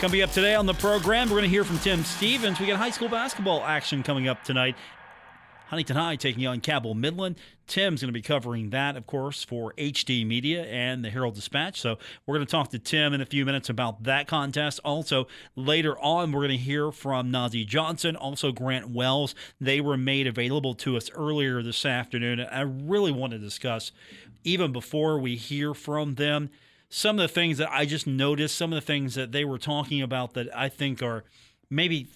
Coming up today on the program, we're going to hear from Tim Stevens. We got high school basketball action coming up tonight. Huntington High taking on Cabell Midland. Tim's going to be covering that, of course, for HD Media and the Herald-Dispatch. So we're going to talk to Tim in a few minutes about that contest. Also, later on, we're going to hear from Nazeeh Johnson, also Grant Wells. They were made available to us earlier this afternoon. I really want to discuss, even before we hear from them, some of the things that I just noticed, some of the things that they were talking about that I think are maybe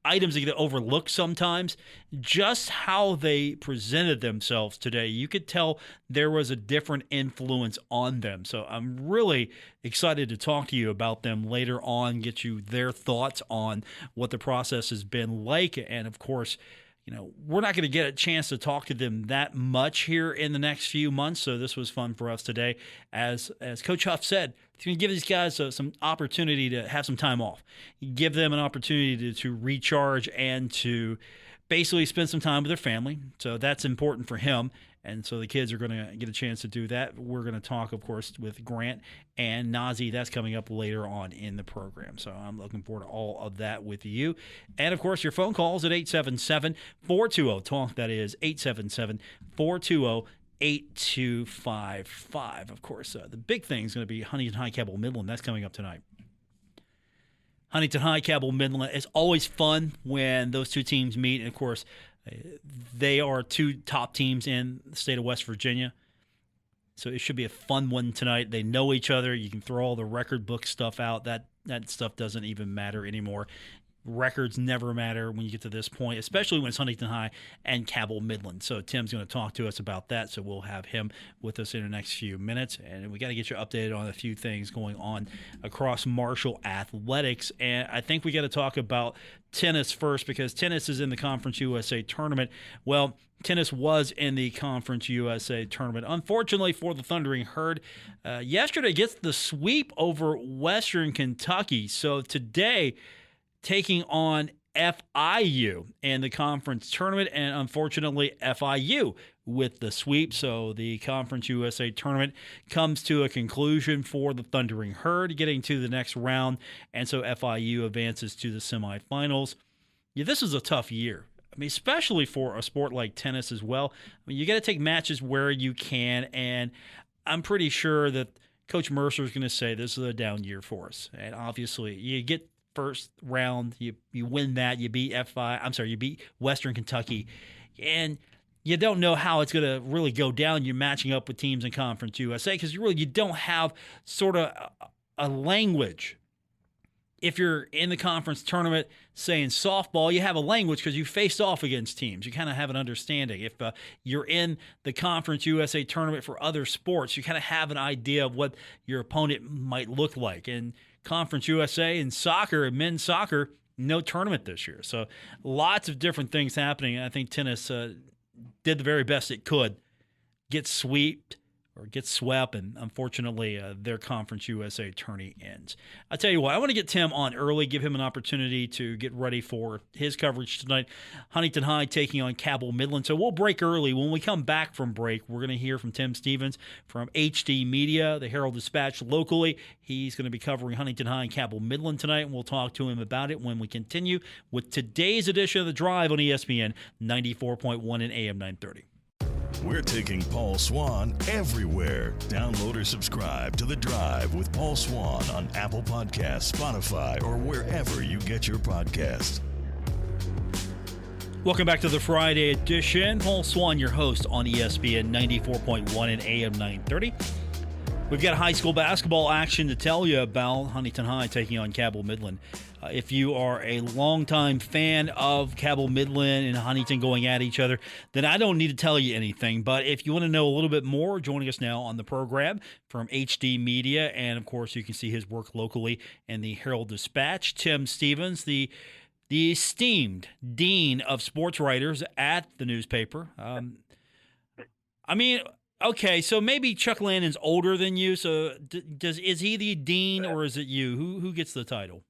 items that get overlooked sometimes. Just how they presented themselves today, you could tell there was a different influence on them. So I'm really excited to talk to you about them later on, get you their thoughts on what the process has been like. And of course, we're not going to get a chance to talk to them that much here in the next few months, so this was fun for us today. As Coach Huff said, he's going to give these guys some opportunity to have some time off, give them an opportunity to recharge and to basically spend some time with their family. So that's important for him, and so the kids are going to get a chance to do that. We're going to talk, of course, with Grant and Nazeeh. That's coming up later on in the program. So I'm looking forward to all of that with you. And, of course, your phone calls at 877-420-TALK. That is 877-420-8255. Of course, the big thing is going to be Huntington High, Cabell Midland. That's coming up tonight. Huntington High, Cabell Midland. It's always fun when those two teams meet. And, of course, they are two top teams in the state of West Virginia. So it should be a fun one tonight. They know each other. You can throw all the record book stuff out. That stuff doesn't even matter anymore. Records never matter when you get to this point, especially when it's Huntington High and Cabell Midland. So Tim's going to talk to us about that, so we'll have him with us in the next few minutes. And we got to get you updated on a few things going on across Marshall athletics. And I think we got to talk about tennis first, because tennis is in the Conference USA tournament. Well, tennis was in the Conference USA tournament. Unfortunately for the Thundering Herd, yesterday gets the sweep over Western Kentucky. So today, taking on FIU in the conference tournament, and unfortunately FIU with the sweep. So the Conference USA tournament comes to a conclusion for the Thundering Herd, getting to the next round, and so FIU advances to the semifinals. Yeah, this is a tough year. I mean, especially for a sport like tennis as well. I mean, you got to take matches where you can, and I'm pretty sure that Coach Mercer is going to say this is a down year for us. And obviously, you get first round, you win that, you beat you beat Western Kentucky, and you don't know how it's going to really go down. You're matching up with teams in Conference USA because you don't have sort of a language. If you're in the conference tournament, say in softball, you have a language because you faced off against teams. You kind of have an understanding. If you're in the Conference USA tournament for other sports, you kind of have an idea of what your opponent might look like. And Conference USA in soccer and men's soccer, no tournament this year. So lots of different things happening. I think tennis did the very best it could, get swept, and unfortunately their Conference USA tourney ends. I tell you what, I want to get Tim on early, give him an opportunity to get ready for his coverage tonight. Huntington High taking on Cabell Midland. So we'll break early. When we come back from break, we're going to hear from Tim Stevens from HD Media, the Herald-Dispatch locally. He's going to be covering Huntington High and Cabell Midland tonight, and we'll talk to him about it when we continue with today's edition of The Drive on ESPN 94.1 and AM 930. We're taking Paul Swann everywhere. Download or subscribe to The Drive with Paul Swann on Apple Podcasts, Spotify, or wherever you get your podcasts. Welcome back to the Friday edition. Paul Swann, your host on ESPN 94.1 and AM 930. We've got high school basketball action to tell you about. Huntington High taking on Cabell Midland. If you are a longtime fan of Cabell Midland and Huntington going at each other, then I don't need to tell you anything. But if you want to know a little bit more, joining us now on the program from HD Media, and of course you can see his work locally in the Herald-Dispatch, Tim Stevens, the esteemed dean of sports writers at the newspaper. Okay, so maybe Chuck Landon's older than you. So is he the dean or is it you? Who gets the title?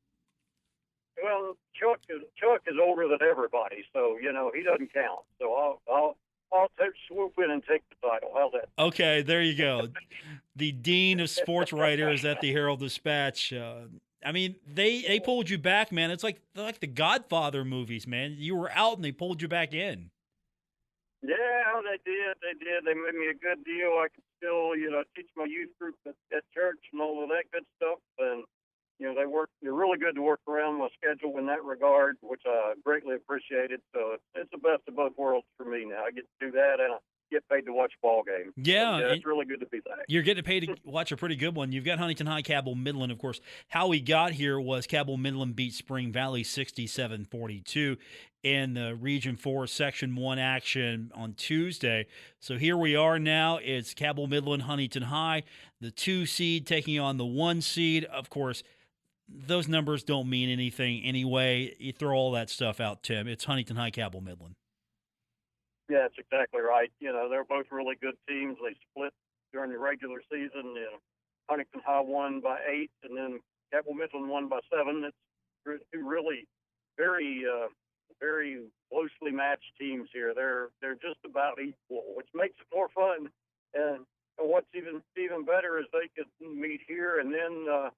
Well, Chuck is older than everybody, so he doesn't count. So I'll swoop in and take the title. How's that? Okay, there you go. The dean of sports writers at the Herald-Dispatch. I mean, they pulled you back, man. It's like the Godfather movies, man. You were out and they pulled you back in. Yeah, they did. They did. They made me a good deal. I could still, teach my youth group at church and all of that good stuff. And they're really good to work around my schedule in that regard, which I greatly appreciated. So it's the best of both worlds for me now. I get to do that and I get paid to watch ball games. Yeah, So, it's really good to be back. You're getting paid to watch a pretty good one. You've got Huntington High, Cabell Midland, of course. How we got here was Cabell Midland beat Spring Valley 67-42 in the Region 4 Section 1 action on Tuesday. So here we are now. It's Cabell Midland, Huntington High, the 2 seed taking on the 1 seed. Of course, those numbers don't mean anything anyway. You throw all that stuff out, Tim. It's Huntington High, Cabell Midland. Yeah, that's exactly right. They're both really good teams. They split during the regular season. Huntington High won by 8, and then Cabell Midland won by 7. It's two really very, very closely matched teams here. They're just about equal, which makes it more fun. And what's even better is they could meet here, and then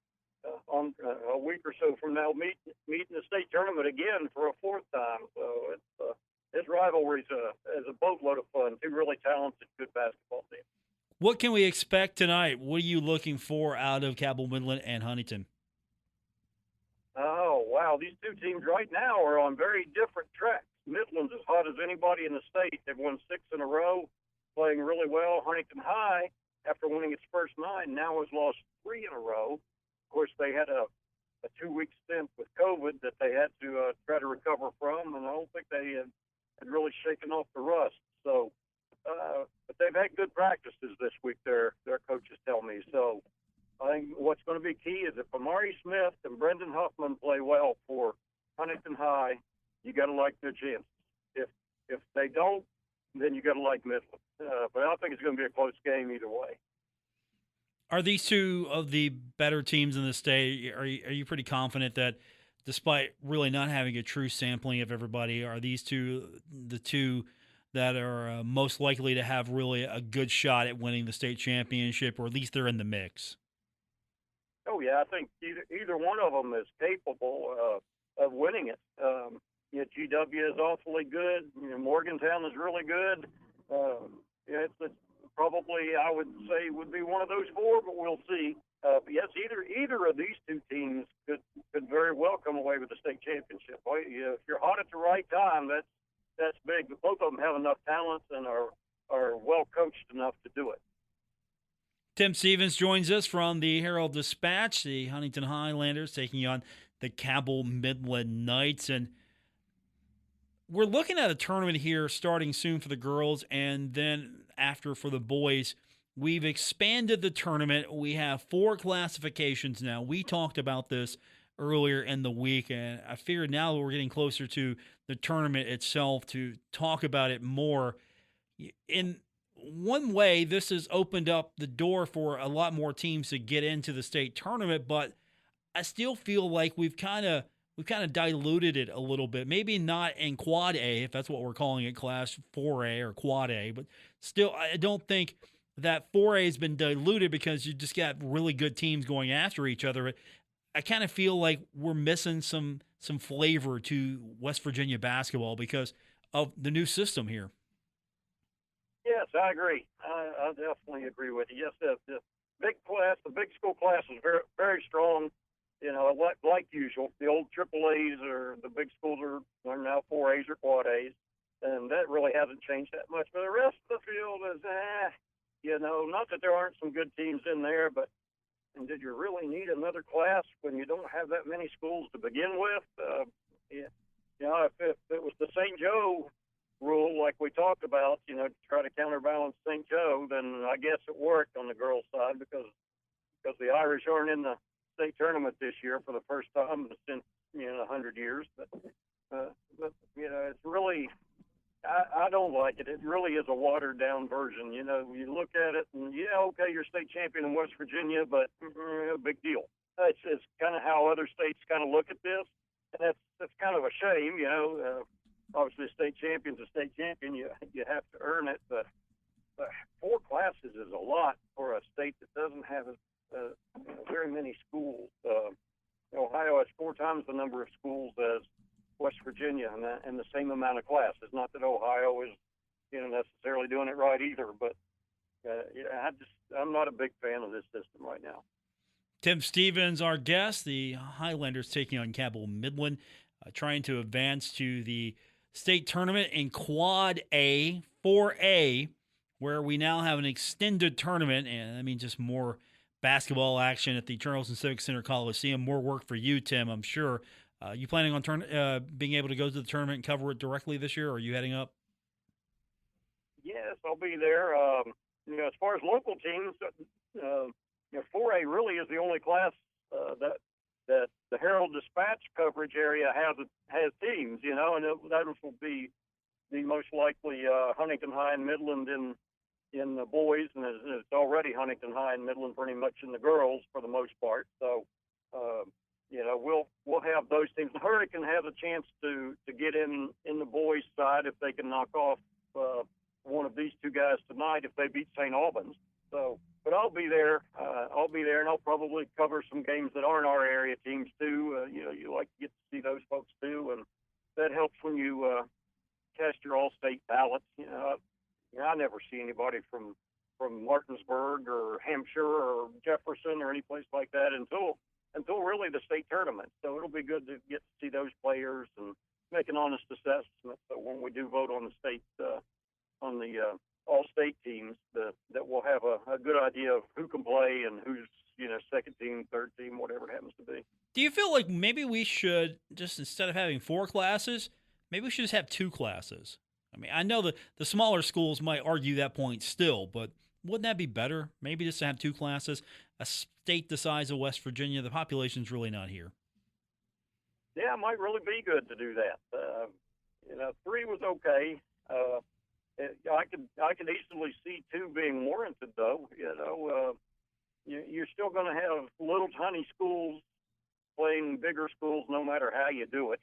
on a week or so from now, meet in the state tournament again for a 4th time. So this rivalry is a boatload of fun. Two really talented, good basketball teams. What can we expect tonight? What are you looking for out of Cabell Midland and Huntington? Oh, wow. These two teams right now are on very different tracks. Midland's as hot as anybody in the state. They've won 6 in a row, playing really well. Huntington High, after winning its first 9, now has lost 3 in a row. Of course, they had a 2-week stint with COVID that they had to try to recover from, and I don't think they had really shaken off the rust. So, but they've had good practices this week, their coaches tell me. So I think what's going to be key is if Amari Smith and Brendan Huffman play well for Huntington High, you got to like their chances. If they don't, then you got to like Midland. But I think it's going to be a close game either way. Are these two of the better teams in the state? Are you pretty confident that, despite really not having a true sampling of everybody, are these two the two that are most likely to have really a good shot at winning the state championship, or at least they're in the mix? Oh, yeah, I think either one of them is capable of winning it. GW is awfully good. Morgantown is really good. It's probably, I would say, would be one of those 4, but we'll see. But yes, either of these two teams could very well come away with the state championship. If you're hot at the right time, that's big. But both of them have enough talent and are well coached enough to do it. Tim Stevens joins us from the Herald-Dispatch. The Huntington Highlanders taking on the Cabell Midland Knights, and we're looking at a tournament here starting soon for the girls, and then after for the boys. We've expanded the tournament. We have 4 classifications now. We talked about this earlier in the week, and I figured now that we're getting closer to the tournament itself to talk about it more. In one way, this has opened up the door for a lot more teams to get into the state tournament, but I still feel like we've kind of diluted it a little bit. Maybe not in Quad A, if that's what we're calling it, Class 4A or Quad A, but still, I don't think that 4A has been diluted because you just got really good teams going after each other. I kind of feel like we're missing some flavor to West Virginia basketball because of the new system here. Yes, I agree. I definitely agree with you. Yes, the big school class is very, very strong. Like usual, the old AAAs or the big schools are now 4As or Quad A's, and that really hasn't changed that much. But the rest of the field is, not that there aren't some good teams in there, but did you really need another class when you don't have that many schools to begin with? If it was the St. Joe rule, like we talked about, to try to counterbalance St. Joe, then I guess it worked on the girls' side because the Irish aren't in the state tournament this year for the first time since 100 years. But it's really, I don't like it. It really is a watered down version. You look at it and okay, you're state champion in West Virginia, but big deal. It's kind of how other states kind of look at this, and that's kind of a shame. Obviously, a state champion's a state champion. You have to earn it, but 4 classes is a lot for a state that doesn't have very many schools. Ohio has 4 times the number of schools as West Virginia, and the same amount of classes. Not that Ohio is, necessarily doing it right either, but I'm not a big fan of this system right now. Tim Stevens, our guest, the Highlanders taking on Cabell Midland, trying to advance to the state tournament in Quad A, 4A, where we now have an extended tournament, and I mean just more basketball action at the Charleston Civic Center Coliseum. More work for you, Tim, I'm sure. You planning on being able to go to the tournament and cover it directly this year, or are you heading up? Yes, I'll be there. As far as local teams, 4A really is the only class that the Herald-Dispatch coverage area has teams, and that will be the most likely Huntington High and Midland in the boys, and it's already Huntington High and Midland pretty much in the girls for the most part. So, we'll have those teams. The Hurricane has a chance to get in the boys' side if they can knock off one of these two guys tonight if they beat St. Albans. So, but I'll be there. And I'll probably cover some games that aren't our area teams too. You like to get to see those folks too, and that helps when you cast your all-state ballots. I never see anybody from Martinsburg or Hampshire or Jefferson or any place like that until really the state tournament. So it'll be good to get to see those players and make an honest assessment. So when we do vote on the state on the all-state teams, that we'll have a good idea of who can play and who's second team, third team, whatever it happens to be. Do you feel like maybe we should just, instead of having 4 classes, maybe we should just have 2 classes? I mean, I know the smaller schools might argue that point still, but wouldn't that be better? Maybe just to have 2 classes. A state the size of West Virginia, the population's really not here. Yeah, it might really be good to do that. 3 was okay. I could easily see 2 being warranted, though. You're still going to have little tiny schools playing bigger schools, no matter how you do it.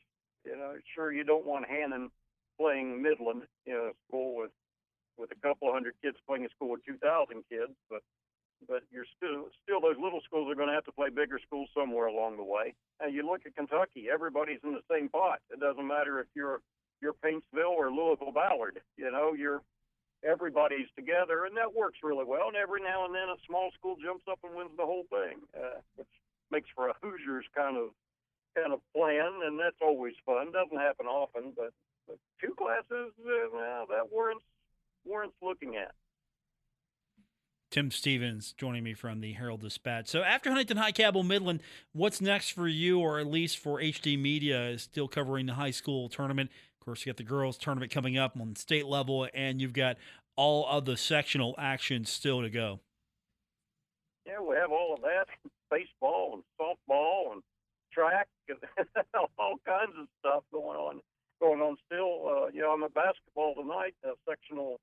Sure, you don't want Hannon playing Midland, a school with a couple of hundred kids playing a school with 2,000 kids, but you're still those little schools are going to have to play bigger schools somewhere along the way. And you look at Kentucky, everybody's in the same pot. It doesn't matter if you're Paintsville or Louisville Ballard. Everybody's together, and that works really well. And every now and then, a small school jumps up and wins the whole thing, which makes for a Hoosiers kind of plan, and that's always fun. Doesn't happen often, but 2 classes, that warrants looking at. Tim Stevens joining me from the Herald-Dispatch. So after Huntington High, Cabell Midland, what's next for you, or at least for HD Media, is still covering the high school tournament? Of course, you got the girls tournament coming up on the state level, and you've got all of the sectional action still to go. Yeah, we have all of that, baseball and softball and track and all kinds of stuff going on still. I'm at basketball tonight, sectional,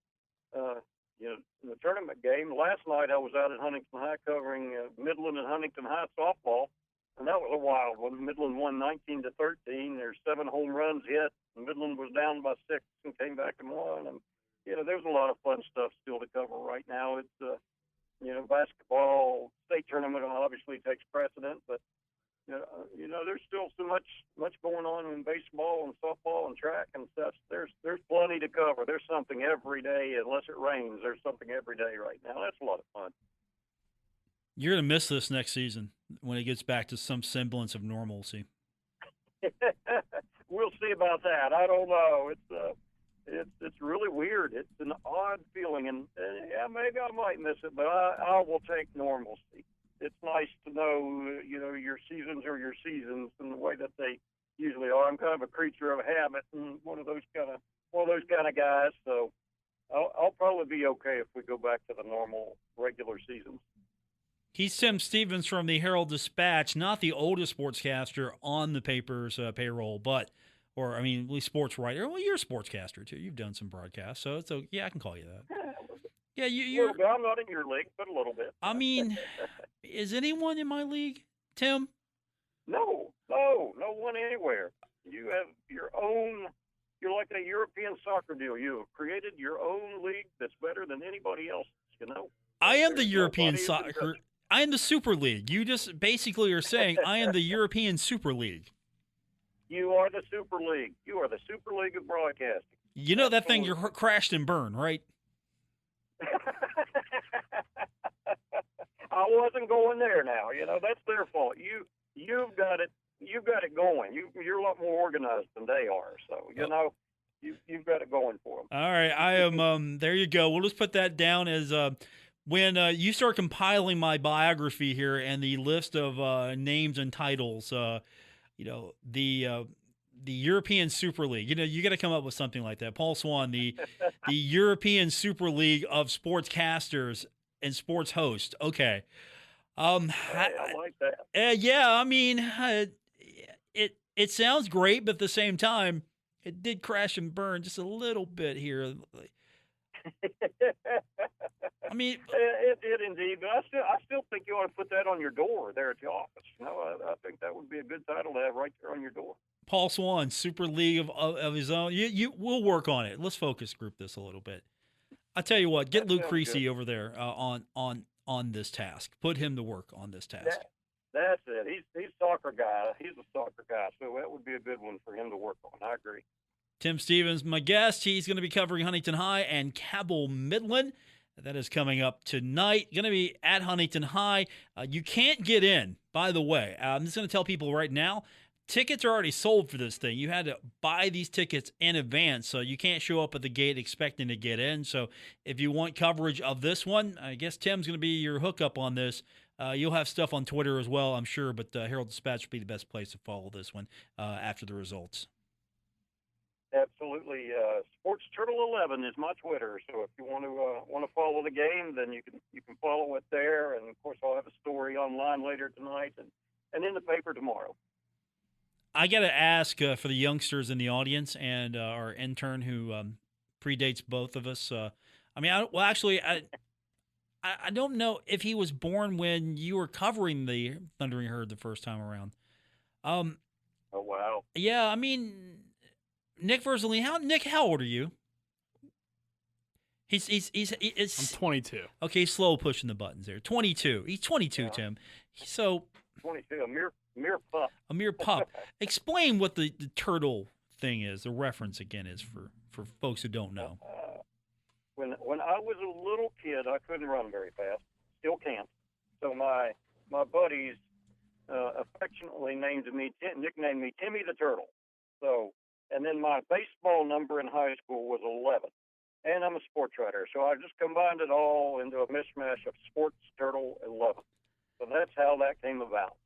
in the tournament game. Last night I was out at Huntington High covering Midland and Huntington High softball, and that was a wild one. Midland won 19-13. There's 7 home runs hit. Midland was down by 6 and came back and won. And there's a lot of fun stuff still to cover right now. It's basketball state tournament obviously takes precedent, but there's still so much going on in baseball and softball and track and such. There's plenty to cover. There's something every day, unless it rains. There's something every day right now. That's a lot of fun. You're going to miss this next season when it gets back to some semblance of normalcy. We'll see about that. I don't know. It's really weird. It's an odd feeling, and maybe I might miss it, but I will take normalcy. It's nice to know, your seasons are your seasons and the way that they usually are. I'm kind of a creature of habit and one of those kind of guys. So I'll probably be okay if we go back to the normal regular seasons. He's Tim Stevens from the Herald-Dispatch, not the oldest sportscaster on the paper's payroll, at least sports writer. Well, you're a sportscaster too. You've done some broadcasts, so I can call you that. Yeah, you're. I'm not in your league, but a little bit. I mean, is anyone in my league, Tim? No one anywhere. You have your own. You're like a European soccer deal. You have created your own league that's better than anybody else. I am the European soccer. I am the Super League. You just basically are saying I am the European Super League. You are the Super League. You are the Super League of broadcasting. You know that thing you crashed and burned, right? I wasn't going there now. That's their fault. You've got it. You've got it going. You're a lot more organized than they are. So you've got it going for them. All right, I am. There you go. We'll just put that down as when you start compiling my biography here and the list of names and titles. The European Super League. You got to come up with something like that. Paul Swann, the European Super League of sportscasters and sports hosts. Okay. I like that. Yeah, I mean, it sounds great, but at the same time, it did crash and burn just a little bit here. I mean, it did indeed, but I still think you ought to put that on your door there at the office. I think that would be a good title to have right there on your door. Paul Swann, Super League of his own. We'll work on it. Let's focus group this a little bit. I tell you what, get Luke Creasy over there on this task. Put him to work on this task. That's it. He's a soccer guy. He's a soccer guy, so that would be a good one for him to work on. I agree. Tim Stevens, my guest. He's going to be covering Huntington High and Cabell Midland. That is coming up tonight. Going to be at Huntington High. You can't get in, by the way. I'm just going to tell people right now, tickets are already sold for this thing. You had to buy these tickets in advance, so you can't show up at the gate expecting to get in. So if you want coverage of this one, I guess Tim's going to be your hookup on this. You'll have stuff on Twitter as well, I'm sure, but Herald-Dispatch will be the best place to follow this one after the results. Absolutely. Sports Turtle 11 is my Twitter, so if you want to follow the game, then you can follow it there. And of course, I'll have a story online later tonight and in the paper tomorrow. I got to ask for the youngsters in the audience and our intern who predates both of us. I don't know if he was born when you were covering the Thundering Herd the first time around. Oh wow! Yeah, I mean, Nick Verzolini. How old are you? He's I'm 22. Okay, he's slow pushing the buttons there. 22. He's 22, yeah. Tim. So 22, a mere pup. A mere pup. Explain what the turtle thing is. The reference again is for folks who don't know. When I was a little kid, I couldn't run very fast. Still can't. So my buddies affectionately nicknamed me Timmy the Turtle. So, and then my baseball number in high school was 11. And I'm a sports writer, so I just combined it all into a mishmash of Sports Turtle 11. So that's how that came about,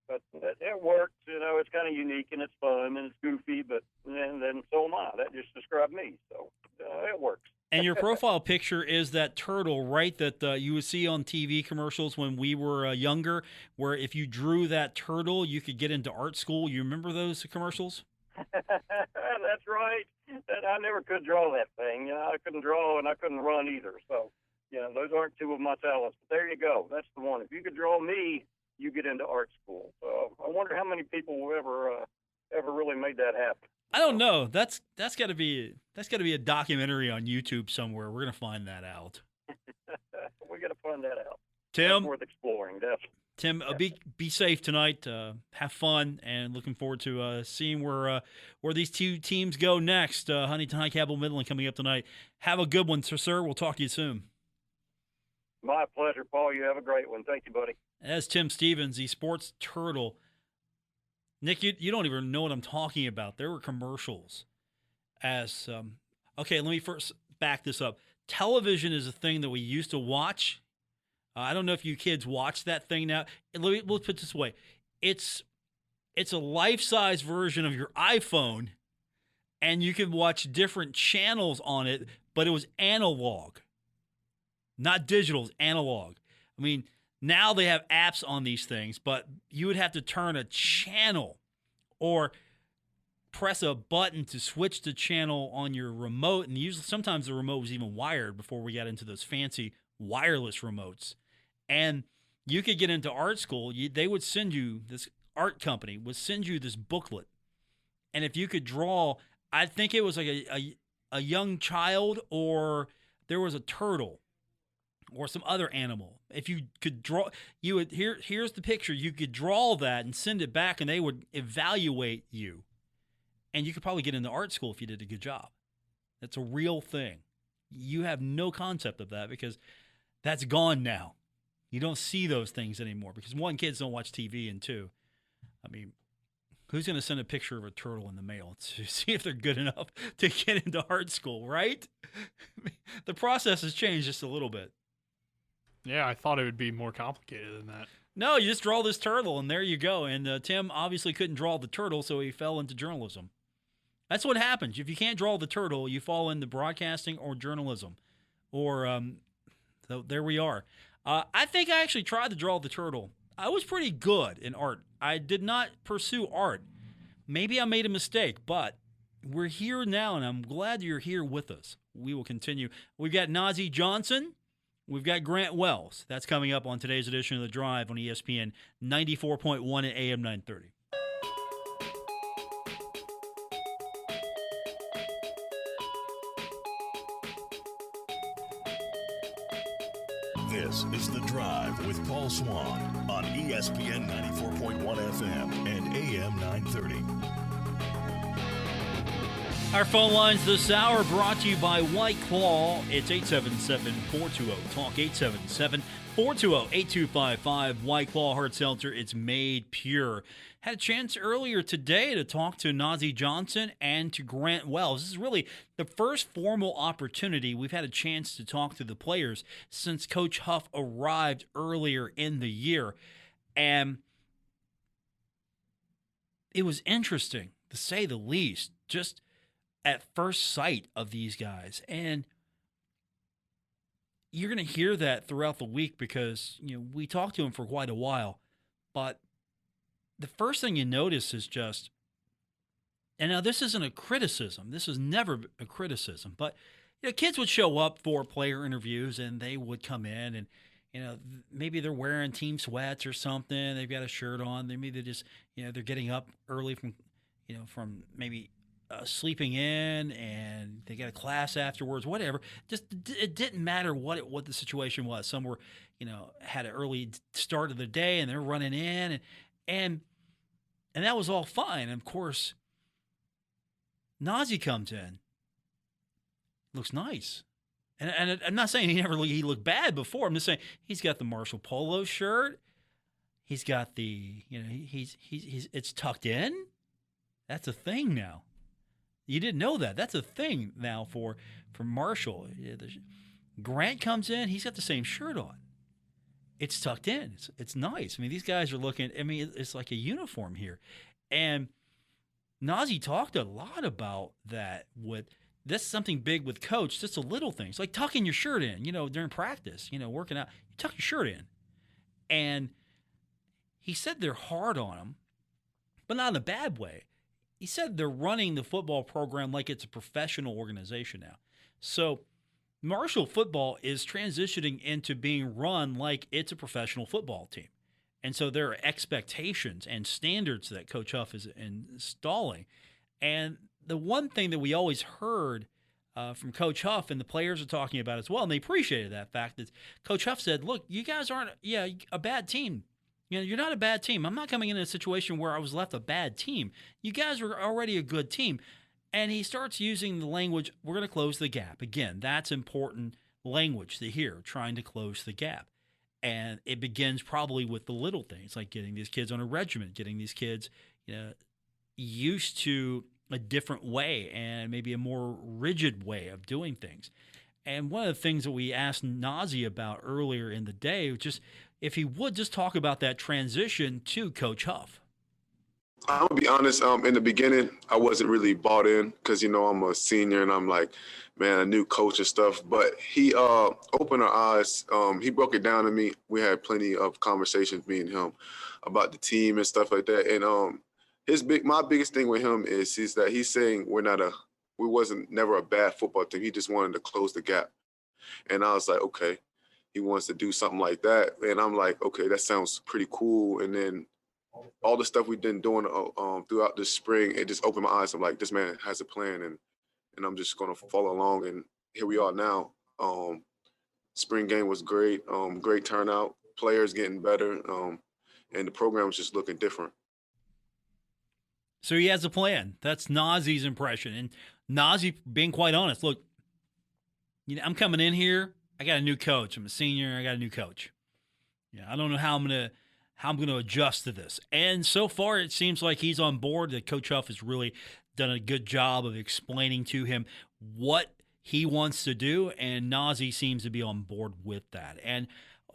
But it works, it's kind of unique and it's fun and it's goofy, but then so am I. That just described me, so it works. And your profile picture is that turtle, right, that you would see on TV commercials when we were younger, where if you drew that turtle, you could get into art school. You remember those commercials? That's right. I never could draw that thing. I couldn't draw and I couldn't run either. So, those aren't two of my talents. But there you go. That's the one. If you could draw me, you get into art school. So I wonder how many people ever really made that happen. I don't know. That's got to be a documentary on YouTube somewhere. We're gonna find that out. We're gonna find that out. Tim, that's worth exploring, definitely. Tim, be safe tonight. Have fun, and looking forward to seeing where these two teams go next. Huntington High, Cabell Midland coming up tonight. Have a good one, sir. We'll talk to you soon. My pleasure, Paul. You have a great one. Thank you, buddy. As Tim Stevens, the Sports Turtle. Nick, you don't even know what I'm talking about. There were commercials. Okay, let me first back this up. Television is a thing that we used to watch. I don't know if you kids watch that thing now. Let's put it this way. It's a life-size version of your iPhone, and you could watch different channels on it, but it was analog. Not digital, it's analog. I mean, now they have apps on these things, but you would have to turn a channel or press a button to switch the channel on your remote. And usually, sometimes the remote was even wired before we got into those fancy wireless remotes. And you could get into art school. They would send you, this art company would send you this booklet. And if you could draw, I think it was like a young child or there was a turtle. or some other animal. If you could draw, you would here's the picture. You could draw that and send it back, and they would evaluate you. And you could probably get into art school if you did a good job. That's a real thing. You have no concept of that because that's gone now. You don't see those things anymore because one, kids don't watch TV, and two, I mean, who's going to send a picture of a turtle in the mail to see if they're good enough to get into art school, right? The process has changed just a little bit. Yeah, I thought it would be more complicated than that. No, you just draw this turtle, and there you go. And Tim obviously couldn't draw the turtle, so he fell into journalism. That's what happens. If you can't draw the turtle, you fall into broadcasting or journalism. Or, so there we are. I think I actually tried to draw the turtle. I was pretty good in art. I did not pursue art. Maybe I made a mistake, but we're here now, and I'm glad you're here with us. We will continue. We've got Nazeeh Johnson. We've got Grant Wells. That's coming up on today's edition of The Drive on ESPN 94.1 at AM 930. This is The Drive with Paul Swann on ESPN 94.1 FM and AM 930. Our phone lines this hour brought to you by White Claw. It's 877-420-TALK, 877-420-8255. White Claw Hard Seltzer, it's made pure. Had a chance earlier today to talk to Nazeeh Johnson and to Grant Wells. This is really the first formal opportunity we've had a chance to talk to the players since Coach Huff arrived earlier in the year. And it was interesting, to say the least, just at first sight of these guys. And you're going to hear that throughout the week because, we talked to them for quite a while. But the first thing you notice is just, and now this isn't a criticism. This is never a criticism. But, kids would show up for player interviews and they would come in and, maybe they're wearing team sweats or something. They've got a shirt on. Maybe they just, they're getting up early from maybe sleeping in, and they got a class afterwards, whatever. Just it didn't matter what the situation was. Some were, had an early start of the day and they're running in, and that was all fine. And of course, Nazeeh comes in, looks nice, and I'm not saying he looked bad before. I'm just saying he's got the Marshall Polo shirt. He's got the he's it's tucked in. That's a thing now. You didn't know that. That's a thing now for Marshall. Grant comes in. He's got the same shirt on. It's tucked in. It's nice. I mean, these guys are looking. I mean, it's like a uniform here. And Nazeeh talked a lot about that. That's something big with Coach. Just the little things, like tucking your shirt in. During practice. Working out, you tuck your shirt in. And he said they're hard on him, but not in a bad way. He said they're running the football program like it's a professional organization now. So Marshall football is transitioning into being run like it's a professional football team. And so there are expectations and standards that Coach Huff is installing. And the one thing that we always heard from Coach Huff, and the players are talking about as well, and they appreciated that fact, that Coach Huff said, look, you guys aren't a bad team. You're not a bad team. I'm not coming in a situation where I was left a bad team. You guys are already a good team. And he starts using the language, we're going to close the gap. Again, that's important language to hear, trying to close the gap. And it begins probably with the little things, like getting these kids on a regimen, getting these kids used to a different way and maybe a more rigid way of doing things. And one of the things that we asked Nazeeh about earlier in the day was just if he would just talk about that transition to Coach Huff. I'm going to be honest, in the beginning, I wasn't really bought in because, I'm a senior and I'm like, man, a new coach and stuff. But he opened our eyes. He broke it down to me. We had plenty of conversations, me and him, about the team and stuff like that. And my biggest thing with him is that he's saying we wasn't never a bad football team. He just wanted to close the gap. And I was like, okay, he wants to do something like that. And I'm like, okay, that sounds pretty cool. And then all the stuff we've been doing throughout the spring, it just opened my eyes. I'm like, this man has a plan, and I'm just going to follow along. And here we are now. spring game was great. Great turnout, players getting better, and the program was just looking different. So he has a plan. That's Nazeeh's impression. And Nazeeh, being quite honest, look, I'm coming in here. I got a new coach. I'm a senior. I got a new coach. I don't know how I'm gonna adjust to this. And so far, it seems like he's on board. That Coach Huff has really done a good job of explaining to him what he wants to do, and Nazeeh seems to be on board with that. And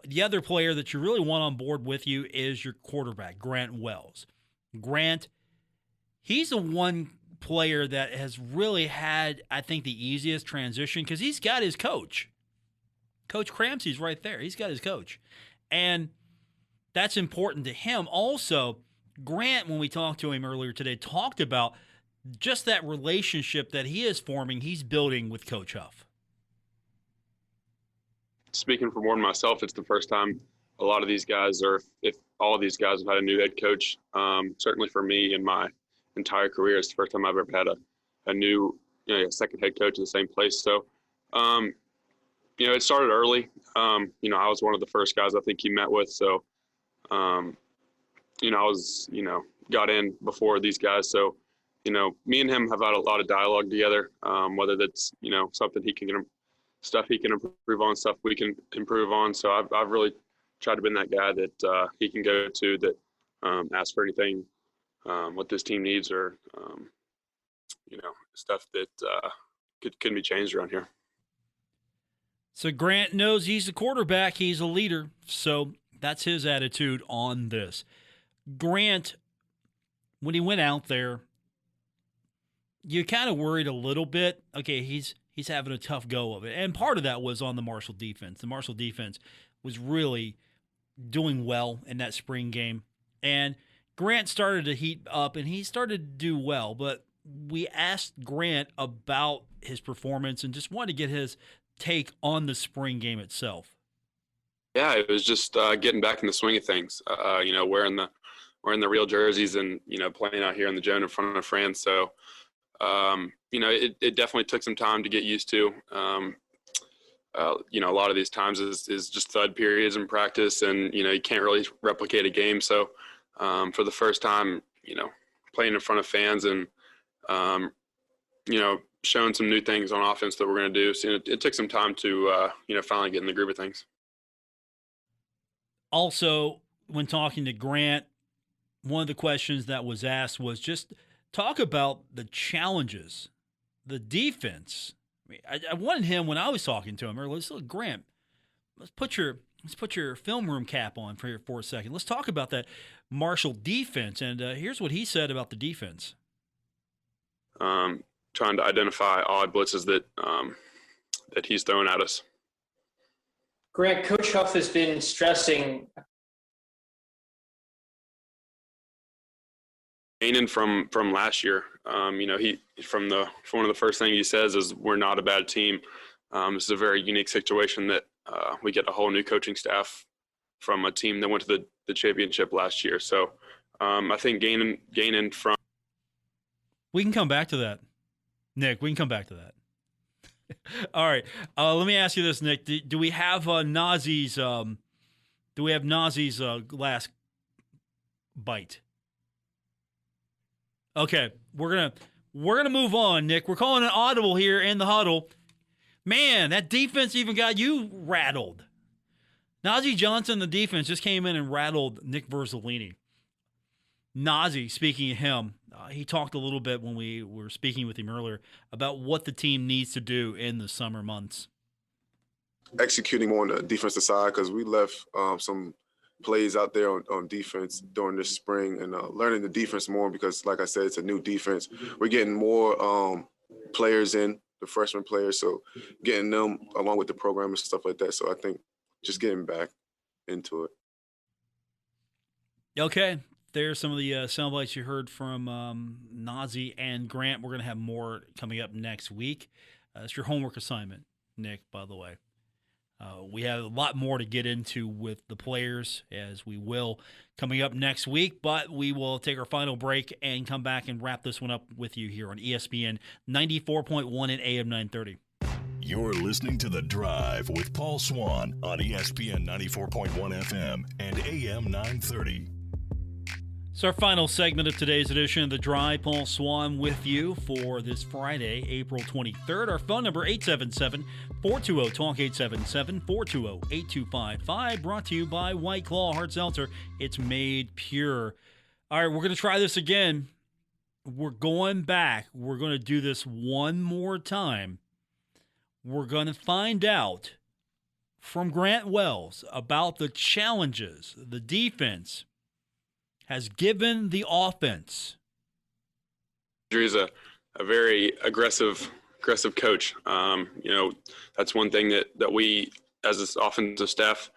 the other player that you really want on board with you is your quarterback, Grant Wells. Grant, he's the one player that has really had, I think, the easiest transition because he's got his coach. Coach Cramsey's right there. He's got his coach. And that's important to him. Also, Grant, when we talked to him earlier today, talked about just that relationship that he is forming, he's building with Coach Huff. Speaking for more than myself, it's the first time a lot of these guys, or if all of these guys have had a new head coach. Certainly for me in my entire career, it's the first time I've ever had a new, a second head coach in the same place. So, it started early. I was one of the first guys I think he met with. So, I was, got in before these guys. So, me and him have had a lot of dialogue together, whether that's, something stuff he can improve on, stuff we can improve on. So I've really tried to be that guy that he can go to that ask for anything, what this team needs or, stuff that can be changed around here. So Grant knows he's the quarterback. He's a leader. So that's his attitude on this. Grant, when he went out there, you kind of worried a little bit. Okay, he's having a tough go of it. And part of that was on the Marshall defense. The Marshall defense was really doing well in that spring game. And Grant started to heat up, and he started to do well. But we asked Grant about his performance and just wanted to get his take on the spring game itself. Yeah, it was just getting back in the swing of things. Wearing the real jerseys and, playing out here in the Joan in front of fans. So, it definitely took some time to get used to. A lot of these times is just thud periods in practice, and, you can't really replicate a game. So for the first time, playing in front of fans and, showing some new things on offense that we're going to do. So it took some time to, finally get in the groove of things. Also, when talking to Grant, one of the questions that was asked was just talk about the challenges, the defense. I wanted him, when I was talking to him earlier, let's look, Grant, let's put your film room cap on for a second. Let's talk about that Marshall defense. And here's what he said about the defense. Trying to identify odd blitzes that he's throwing at us. Grant, Coach Huff has been stressing Gaining from last year, he from one of the first things he says is we're not a bad team. This is a very unique situation that we get a whole new coaching staff from a team that went to the championship last year. So I think gaining from. We can come back to that, Nick. We can come back to that. All right. Let me ask you this, Nick. Do we have Nazeeh's? Do we have Nazeeh's last bite? Okay, we're gonna move on, Nick. We're calling an audible here in the huddle. Man, that defense even got you rattled. Nazeeh Johnson, the defense, just came in and rattled Nick Verzolini. Nazeeh, speaking of him, he talked a little bit when we were speaking with him earlier about what the team needs to do in the summer months. Executing more on the defensive side, because we left some plays out there on defense during this spring, and learning the defense more, because like I said, it's a new defense. We're getting more players in, the freshman players, so getting them along with the program and stuff like that. So I think just getting back into it. Okay, there's some of the sound bites you heard from Nazeeh and Grant. We're going to have more coming up next week. It's your homework assignment, Nick, by the way. We have a lot more to get into with the players, as we will coming up next week, but we will take our final break and come back and wrap this one up with you here on ESPN 94.1 and AM 930. You're listening to The Drive with Paul Swann on ESPN 94.1 FM and AM 930. It's our final segment of today's edition of The Drive. Paul Swann with you for this Friday, April 23rd. Our phone number, 877-420-TALK, 877-420-8255. Brought to you by White Claw Hard Seltzer. It's made pure. All right, we're going to try this again. We're going back. We're going to do this one more time. We're going to find out from Grant Wells about the challenges the defense has given the offense. He's a very aggressive coach. That's one thing that we, as this offensive staff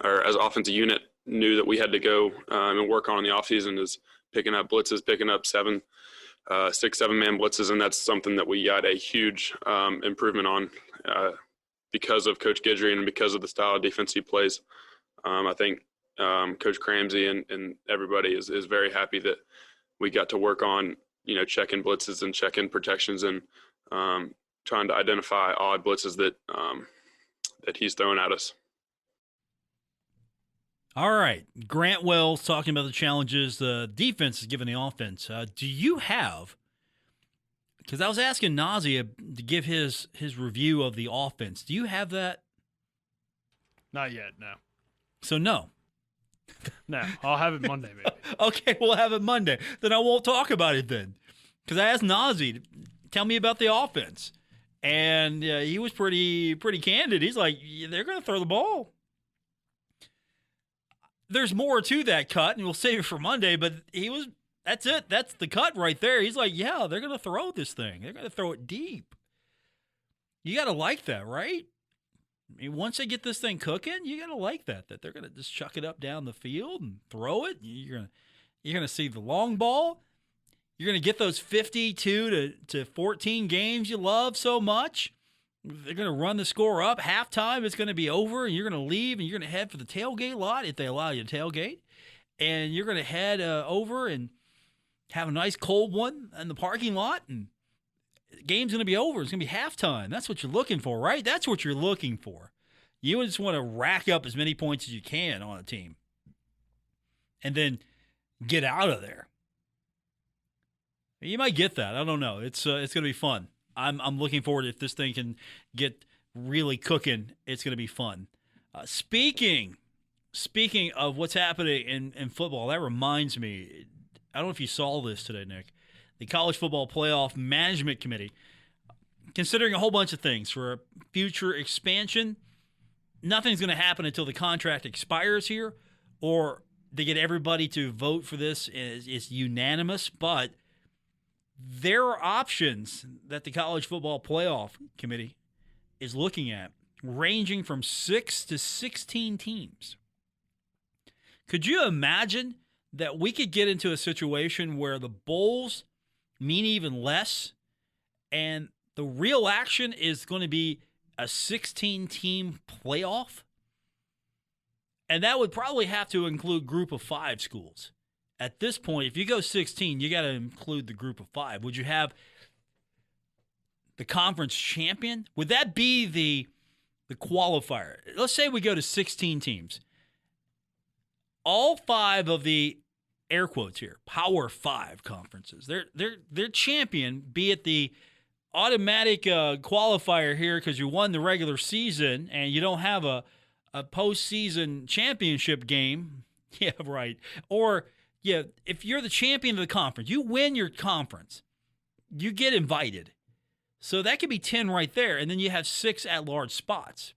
or as offensive unit, knew that we had to go and work on in the offseason is picking up blitzes, picking up 6-7 man blitzes, and that's something that we got a huge improvement on because of Coach Guidry and because of the style of defense he plays. I think Coach Cramsey and everybody is very happy that we got to work on, checking blitzes and checking protections and trying to identify odd blitzes that he's throwing at us. All right. Grant Wells talking about the challenges the defense is giving the offense. Do you have, because I was asking Nazeeh to give his review of the offense. Do you have that? Not yet, no. So no. No, I'll have it Monday, maybe. Okay, we'll have it Monday. Then I won't talk about it then. Because I asked Nazeeh to tell me about the offense. And he was pretty candid. He's like, they're going to throw the ball. There's more to that cut, and we'll save it for Monday, but that's it. That's the cut right there. He's like, yeah, they're going to throw this thing. They're going to throw it deep. You got to like that, right? I mean, once they get this thing cooking, you got to like that they're going to just chuck it up down the field and throw it. You're going to see the long ball. You're going to get those 52 to 14 games you love so much. They're going to run the score up. Halftime, it's going to be over, and you're going to leave, and you're going to head for the tailgate lot if they allow you to tailgate. And you're going to head over and have a nice cold one in the parking lot, and the game's going to be over. It's going to be halftime. That's what you're looking for, right? That's what you're looking for. You just want to rack up as many points as you can on a team and then get out of there. You might get that. I don't know. It's going to be fun. I'm looking forward. If this thing can get really cooking, it's going to be fun. Speaking of what's happening in football, that reminds me, I don't know if you saw this today, Nick. The College Football Playoff Management Committee considering a whole bunch of things for a future expansion. Nothing's going to happen until the contract expires here, or they get everybody to vote for this. It's unanimous, but there are options that the College Football Playoff Committee is looking at, ranging from 6 to 16 teams. Could you imagine that we could get into a situation where the bowls mean even less, and the real action is going to be a 16-team playoff? And that would probably have to include group of 5 schools. At this point, if you go 16, you got to include the group of 5. Would you have the conference champion? Would that be the qualifier? Let's say we go to 16 teams. All 5 of the, air quotes here, Power 5 conferences, their champion, be it the automatic qualifier here because you won the regular season and you don't have a postseason championship game. Yeah, right. Or, yeah, if you're the champion of the conference, you win your conference, you get invited. So that could be 10 right there, and then you have 6 at-large spots.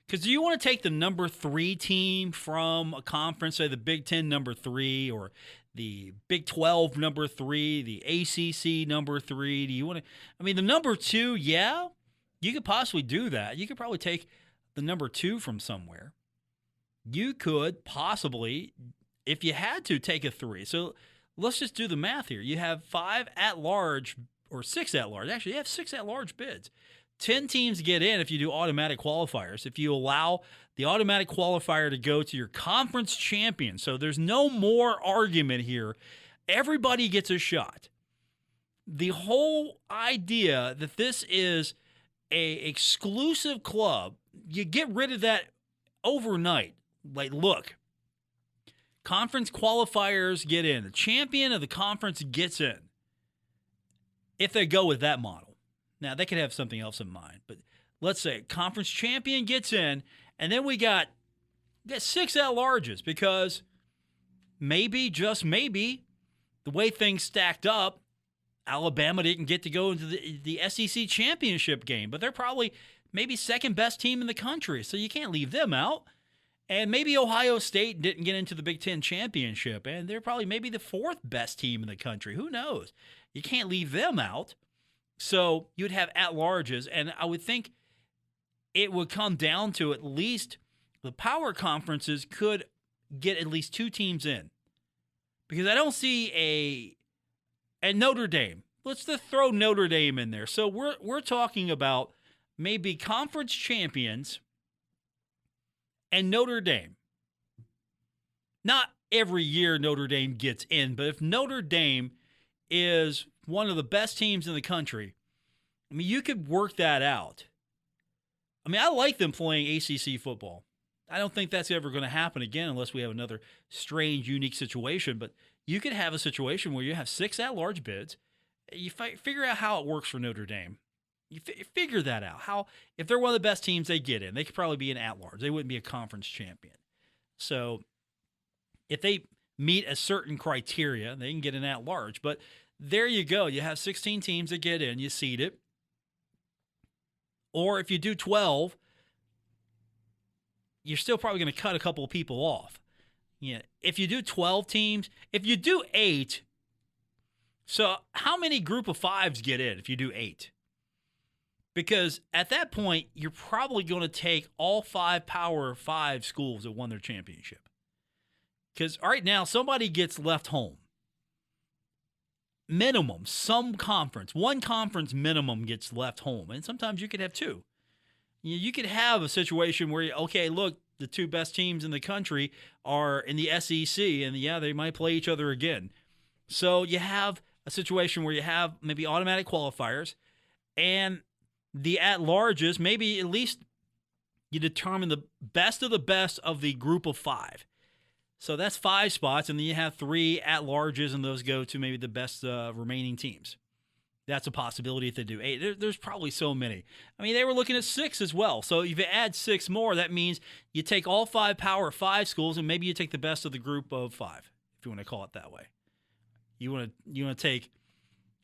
Because do you want to take the number 3 team from a conference, say the Big Ten number 3, or the Big 12 number 3, the ACC number 3? Do you want to? I mean, the number 2, yeah, you could possibly do that. You could probably take the number 2 from somewhere. You could possibly, if you had to, take a 3. So let's just do the math here. You have 5 at-large, or 6 at-large. Actually, you have 6 at-large bids. 10 teams get in if you do automatic qualifiers. If you allow the automatic qualifier to go to your conference champion. So there's no more argument here. Everybody gets a shot. The whole idea that this is a exclusive club, you get rid of that overnight. Like, look, conference qualifiers get in. The champion of the conference gets in. If they go with that model. Now, they could have something else in mind, but let's say conference champion gets in, and then we got 6 at-larges because maybe, just maybe, the way things stacked up, Alabama didn't get to go into the SEC championship game, but they're probably maybe second best team in the country, so you can't leave them out. And maybe Ohio State didn't get into the Big Ten championship, and they're probably maybe the 4th best team in the country. Who knows? You can't leave them out. So you'd have at-larges, and I would think it would come down to at least the power conferences could get at least 2 teams in. Because I don't see and Notre Dame. Let's just throw Notre Dame in there. So we're talking about maybe conference champions and Notre Dame. Not every year Notre Dame gets in, but if Notre Dame is one of the best teams in the country, I mean, you could work that out. I mean, I like them playing ACC football. I don't think that's ever going to happen again unless we have another strange, unique situation. But you could have a situation where you have 6 at-large bids. You figure out how it works for Notre Dame. You figure that out. How, if they're one of the best teams, they get in. They could probably be an at-large. They wouldn't be a conference champion. So if they meet a certain criteria, they can get an at-large. But there you go. You have 16 teams that get in. You seed it. Or if you do 12, you're still probably going to cut a couple of people off. Yeah. If you do 12 teams, if you do 8, so how many group of 5s get in if you do 8? Because at that point, you're probably going to take all 5 Power 5 schools that won their championship. Because right now, somebody gets left home. Minimum, one conference minimum gets left home. And sometimes you could have 2. You could have a situation where, okay, look, the 2 best teams in the country are in the SEC, and yeah, they might play each other again. So you have a situation where you have maybe automatic qualifiers, and the at-larges, maybe at least you determine the best of the group of 5. So that's 5 spots, and then you have 3 at-larges, and those go to maybe the best remaining teams. That's a possibility if they do 8. There's probably so many. I mean, they were looking at 6 as well. So if you add 6 more, that means you take all 5 Power 5 schools, and maybe you take the best of the group of 5, if you want to call it that way. You want to take,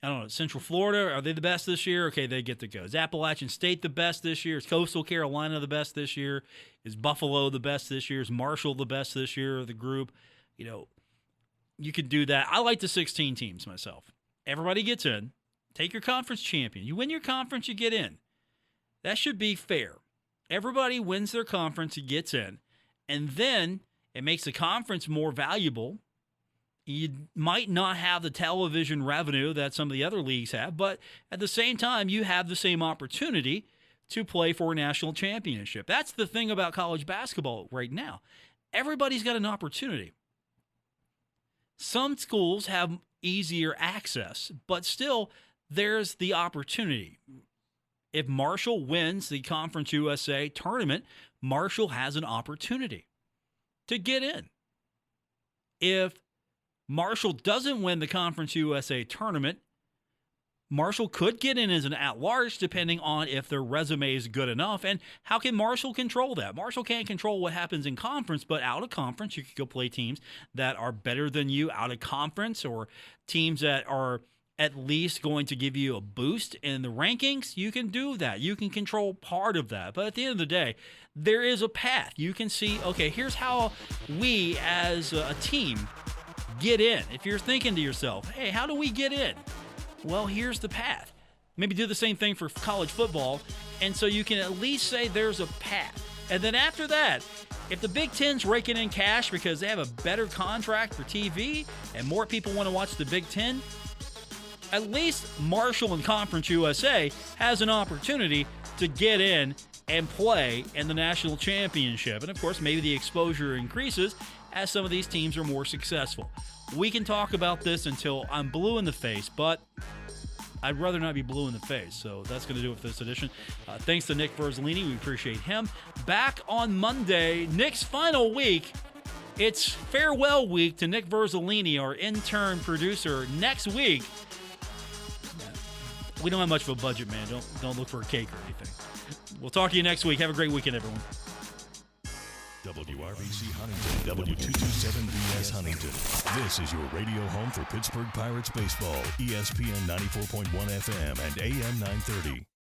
I don't know, Central Florida, are they the best this year? Okay, they get to go. Is Appalachian State the best this year? Is Coastal Carolina the best this year? Is Buffalo the best this year? Is Marshall the best this year of the group? You know, you could do that. I like the 16 teams myself. Everybody gets in. Take your conference champion. You win your conference, you get in. That should be fair. Everybody wins their conference, gets in. And then it makes the conference more valuable. You might not have the television revenue that some of the other leagues have, but at the same time, you have the same opportunity to play for a national championship. That's the thing about college basketball right now. Everybody's got an opportunity. Some schools have easier access, but still, there's the opportunity. If Marshall wins the Conference USA tournament, Marshall has an opportunity to get in. If Marshall doesn't win the Conference USA tournament, Marshall could get in as an at-large depending on if their resume is good enough. And how can Marshall control that? Marshall can't control what happens in conference, but out of conference, you could go play teams that are better than you out of conference, or teams that are at least going to give you a boost in the rankings. You can do that. You can control part of that. But at the end of the day, there is a path. You can see, okay, here's how we as a team get in. If you're thinking to yourself, hey, how do we get in? Well, here's the path. Maybe do the same thing for college football, and so you can at least say there's a path. And then after that, if the Big Ten's raking in cash because they have a better contract for TV and more people want to watch the Big Ten, at least Marshall and Conference USA has an opportunity to get in and play in the national championship. And of course, maybe the exposure increases as some of these teams are more successful. We can talk about this until I'm blue in the face, but I'd rather not be blue in the face. So that's going to do it for this edition. Thanks to Nick Verzolini. We appreciate him. Back on Monday, Nick's final week. It's farewell week to Nick Verzolini, our intern producer. Next week, we don't have much of a budget, man. Don't look for a cake or anything. We'll talk to you next week. Have a great weekend, everyone. WRBC Huntington, W227BS Huntington. This is your radio home for Pittsburgh Pirates baseball, ESPN 94.1 FM and AM 930.